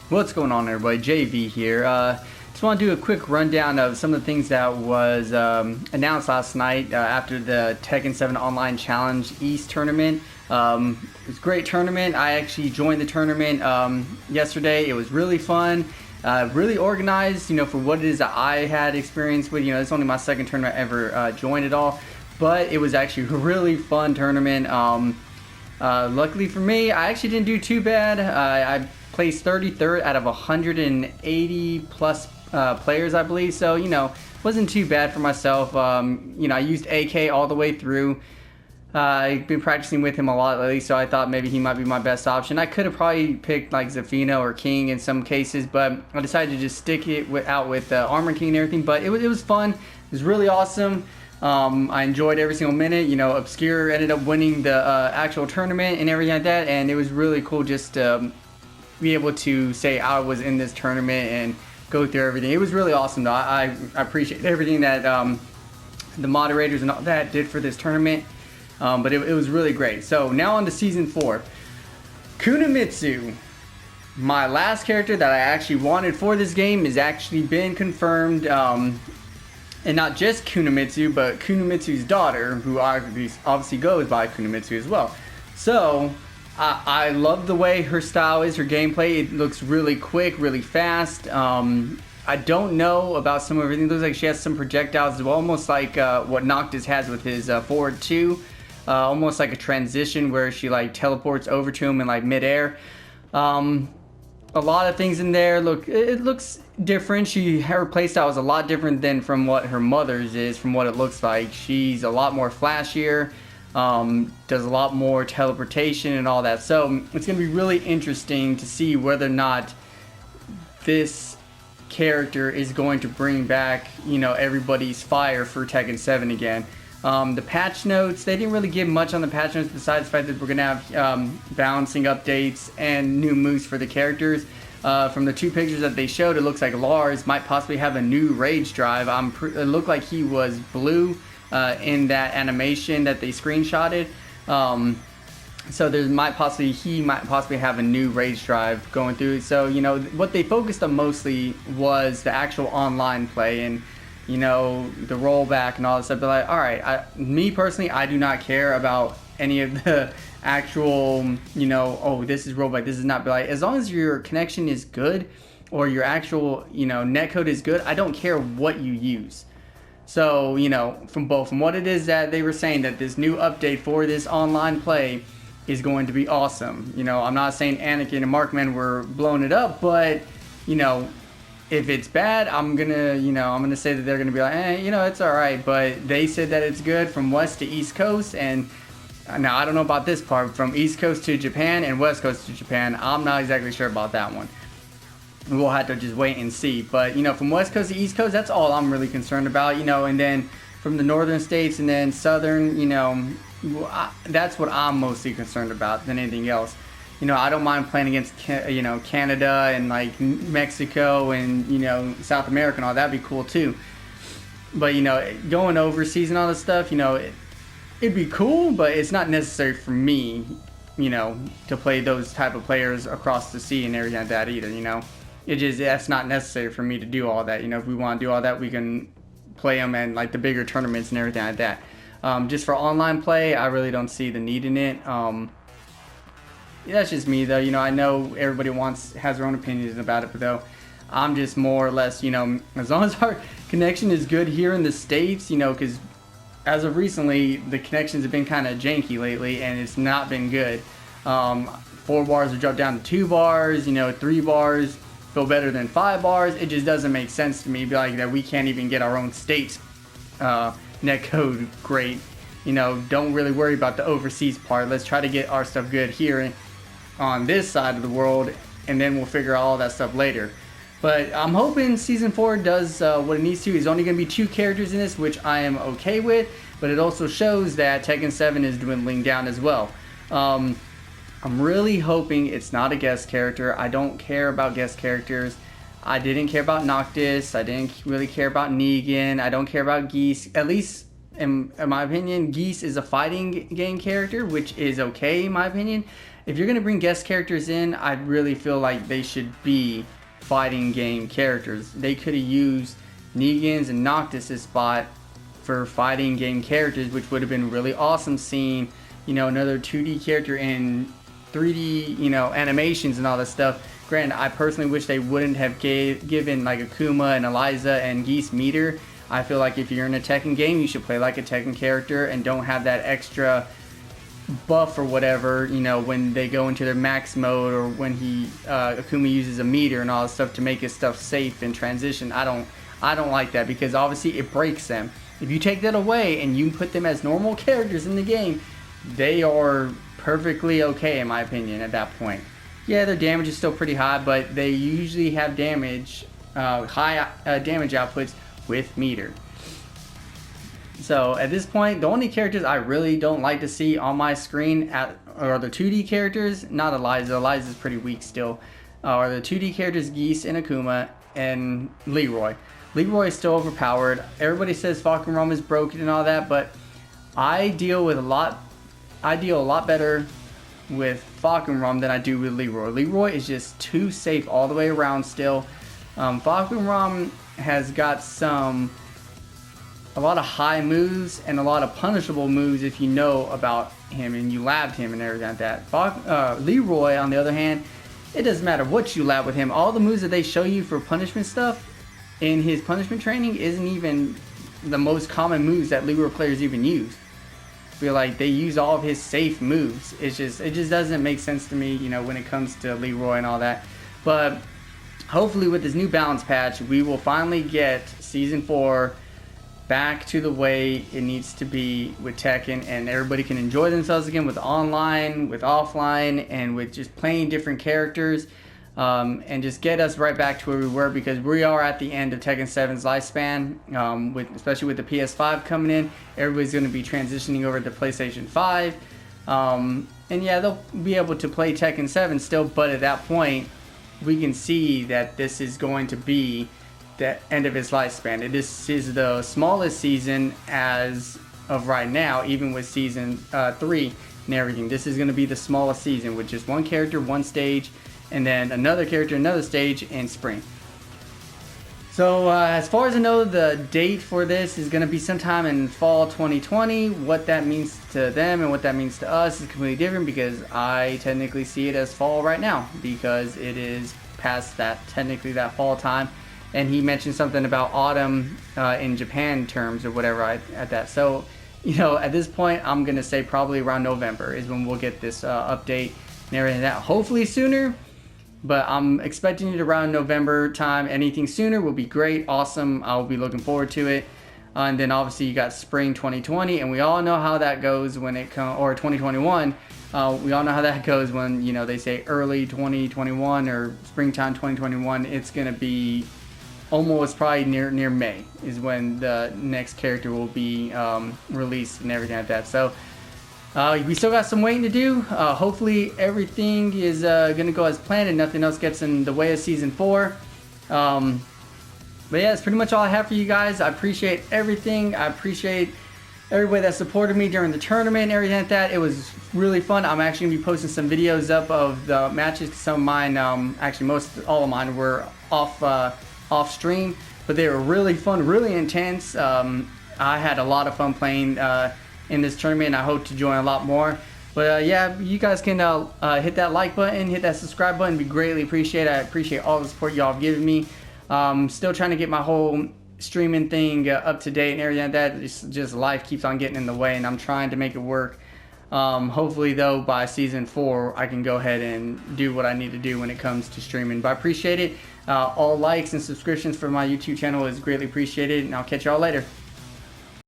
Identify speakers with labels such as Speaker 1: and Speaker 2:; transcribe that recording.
Speaker 1: What's going on, everybody? JV here. Just want to do a quick rundown of some of the things that was announced last night after the Tekken 7 Online Challenge East tournament. It was a great tournament. I actually joined the tournament yesterday. It was really fun, really organized, for what it is that I had experience with. It's only my second tournament I ever joined at all, but it was actually a really fun tournament. Luckily for me, I actually didn't do too bad. I placed 33rd out of 180 plus players, I believe. So, wasn't too bad for myself. I used AK all the way through. I've been practicing with him a lot lately, so I thought maybe he might be my best option. I could have probably picked like Zafino or King in some cases, but I decided to just stick it out with Armor King and everything. But it was fun. It was really awesome. I enjoyed every single minute. Obscure ended up winning the actual tournament and everything like that, and it was really cool just to be able to say I was in this tournament and go through everything. It was really awesome though. I appreciate everything that the moderators and all that did for this tournament, but it was really great. So now on to Season 4. Kunimitsu, my last character that I actually wanted for this game, has actually been confirmed. And not just Kunimitsu, but Kunimitsu's daughter, who obviously goes by Kunimitsu as well. So I love the way her style is, her gameplay. It looks really quick, really fast. I don't know about some of everything. It looks like she has some projectiles as well, almost like what Noctis has with his forward 2. Almost like a transition where she like teleports over to him in like midair. A lot of things in there. It looks different. Her playstyle is a lot different than from what her mother's is, from what it looks like. She's a lot more flashier. Does a lot more teleportation and all that. So it's going to be really interesting to see whether or not this character is going to bring back, everybody's fire for Tekken 7 again. The patch notes, they didn't really give much on the patch notes besides the fact that we're going to have balancing updates and new moves for the characters. From the two pictures that they showed, it looks like Lars might possibly have a new rage drive. It looked like he was blue in that animation that they screenshotted. So he might possibly have a new rage drive going through. So what they focused on mostly was the actual online play and the rollback and all this stuff. But like, all right, me personally, I do not care about any of the actual oh, this is rollback, this is not. But like, as long as your connection is good or your actual netcode is good, I don't care what you use. So, from what it is that they were saying, that this new update for this online play is going to be awesome. I'm not saying Anakin and Markman were blowing it up, but, if it's bad, I'm gonna say that they're gonna be like, it's alright. But they said that it's good from West to East Coast, and now I don't know about this part, from East Coast to Japan and West Coast to Japan. I'm not exactly sure about that one. We'll have to just wait and see. But, from West Coast to East Coast, that's all I'm really concerned about, and then from the northern states and then southern, that's what I'm mostly concerned about than anything else. I don't mind playing against, Canada and like Mexico and, South America and all. That'd be cool too. But, going overseas and all this stuff, it'd be cool, but it's not necessary for me, to play those type of players across the sea and everything like that either, that's not necessary for me to do all that. If we want to do all that, we can play them in like the bigger tournaments and everything like that. Just for online play, I really don't see the need in it. That's just me though. I know everybody has their own opinions about it, but though I'm just more or less, as long as our connection is good here in the States, because as of recently, the connections have been kind of janky lately, and it's not been good. 4 bars have dropped down to 2 bars, 3 bars feel better than 5 bars. It just doesn't make sense to me. Be like that we can't even get our own state's netcode great. Don't really worry about the overseas part. Let's try to get our stuff good here on this side of the world, and then we'll figure out all that stuff later. But I'm hoping Season 4 does what it needs to. There's only going to be 2 characters in this, which I am okay with, but it also shows that Tekken 7 is dwindling down as well. I'm really hoping it's not a guest character. I don't care about guest characters. I didn't care about Noctis. I didn't really care about Negan. I don't care about Geese. At least, in my opinion, Geese is a fighting game character, which is okay in my opinion. if you're gonna bring guest characters in, I really feel like they should be fighting game characters. They could have used Negan's and Noctis' spot for fighting game characters, which would have been really awesome seeing, you know, another 2D character in 3D, you know, animations and all this stuff. Granted, I personally wish they wouldn't have given like Akuma and Eliza and Geese meter. I feel like if you're in a Tekken game, you should play like a Tekken character and don't have that extra buff or whatever, you know, when they go into their max mode, or when Akuma uses a meter and all this stuff to make his stuff safe in transition. I don't like that, because obviously it breaks them. If you take that away and you put them as normal characters in the game, they are perfectly okay in my opinion at that point. Yeah, their damage is still pretty high, but they usually have damage, high damage outputs with meter. So at this point, the only characters I really don't like to see on my screen are the 2D characters, not Eliza. Eliza's pretty weak still. Are the 2D characters Geese and Akuma and Leroy. Leroy is still overpowered. Everybody says Falcon Rum is broken and all that, but I deal a lot better with Falcon Rum than I do with Leroy. Leroy is just too safe all the way around still. Falcon Rum has got a lot of high moves and a lot of punishable moves if you know about him and you labbed him and everything like that. Leroy, on the other hand, it doesn't matter what you lab with him. All the moves that they show you for punishment stuff in his punishment training isn't even the most common moves that Leroy players even use. I feel like they use all of his safe moves. It just doesn't make sense to me, you know, when it comes to Leroy and all that. But hopefully with this new balance patch, we will finally get Season 4 back to the way it needs to be with Tekken, and everybody can enjoy themselves again with online, with offline, and with just playing different characters, and just get us right back to where we were, because we are at the end of Tekken 7's lifespan, especially with the PS5 coming in. Everybody's going to be transitioning over to PlayStation 5, and yeah, they'll be able to play Tekken 7 still, but at that point we can see that this is going to be the end of its lifespan. This is the smallest season as of right now, even with Season 3 and everything. This is going to be the smallest season with just one character, one stage, and then another character, another stage in spring. So as far as I know, the date for this is going to be sometime in fall 2020. What that means to them and what that means to us is completely different, because I technically see it as fall right now, because it is past that, technically that fall time. And he mentioned something about autumn in Japan terms or whatever at that. So, you know, at this point, I'm going to say probably around November is when we'll get this update and everything like that. Hopefully sooner, but I'm expecting it around November time. Anything sooner will be great, awesome. I'll be looking forward to it. And then obviously you got spring 2020, and we all know how that goes when it comes, or 2021. We all know how that goes when, you know, they say early 2021 or springtime 2021. It's going to be almost probably near May is when the next character will be released and everything like that. So we still got some waiting to do. Hopefully everything is going to go as planned and nothing else gets in the way of Season 4. But yeah, that's pretty much all I have for you guys. I appreciate everything. I appreciate everybody that supported me during the tournament and everything like that. It was really fun. I'm actually going to be posting some videos up of the matches. Some of mine, actually all of mine were off stream, but they were really fun, really intense. I had a lot of fun playing in this tournament, and I hope to join a lot more. But yeah, you guys can hit that like button, hit that subscribe button. We greatly appreciate it. I appreciate all the support y'all have given me. Still trying to get my whole streaming thing up to date and everything like that. Just life keeps on getting in the way, and I'm trying to make it work. Hopefully though, by Season 4 I can go ahead and do what I need to do when it comes to streaming. But I appreciate it. All likes and subscriptions for my YouTube channel is greatly appreciated, and I'll catch y'all later.